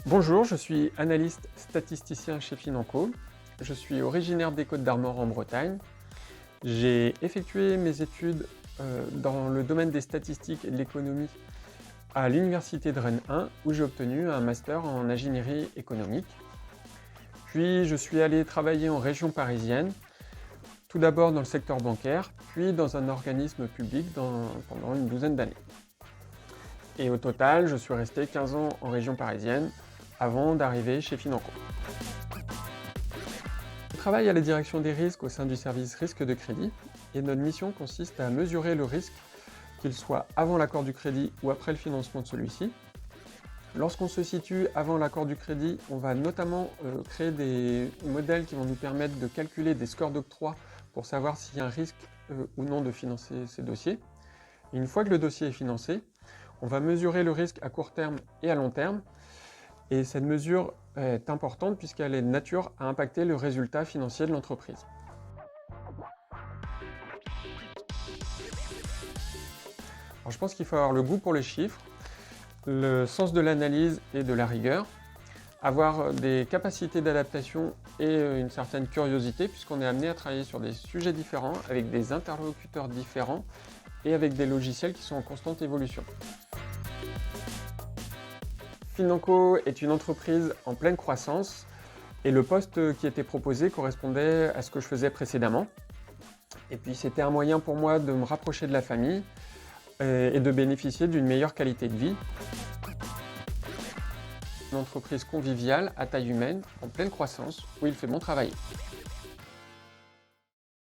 Bonjour, je suis analyste statisticien chez Financo. Je suis originaire des Côtes-d'Armor en Bretagne. J'ai effectué mes études dans le domaine des statistiques et de l'économie à l'université de Rennes 1 où j'ai obtenu un master en ingénierie économique. Puis je suis allé travailler en région parisienne, tout d'abord dans le secteur bancaire, puis dans un organisme public pendant une douzaine d'années. Et au total, je suis resté 15 ans en région parisienne avant d'arriver chez Financo. Je travaille à la direction des risques au sein du service risque de crédit et notre mission consiste à mesurer le risque, qu'il soit avant l'accord du crédit ou après le financement de celui-ci. Lorsqu'on se situe avant l'accord du crédit, on va notamment créer des modèles qui vont nous permettre de calculer des scores d'octroi pour savoir s'il y a un risque ou non de financer ces dossiers. Et une fois que le dossier est financé, on va mesurer le risque à court terme et à long terme. Et cette mesure est importante puisqu'elle est de nature à impacter le résultat financier de l'entreprise. Alors, je pense qu'il faut avoir le goût pour les chiffres, le sens de l'analyse et de la rigueur, avoir des capacités d'adaptation et une certaine curiosité puisqu'on est amené à travailler sur des sujets différents, avec des interlocuteurs différents et avec des logiciels qui sont en constante évolution. Financo est une entreprise en pleine croissance et le poste qui était proposé correspondait à ce que je faisais précédemment. Et puis c'était un moyen pour moi de me rapprocher de la famille et de bénéficier d'une meilleure qualité de vie. Une entreprise conviviale, à taille humaine, en pleine croissance, où il fait bon travailler.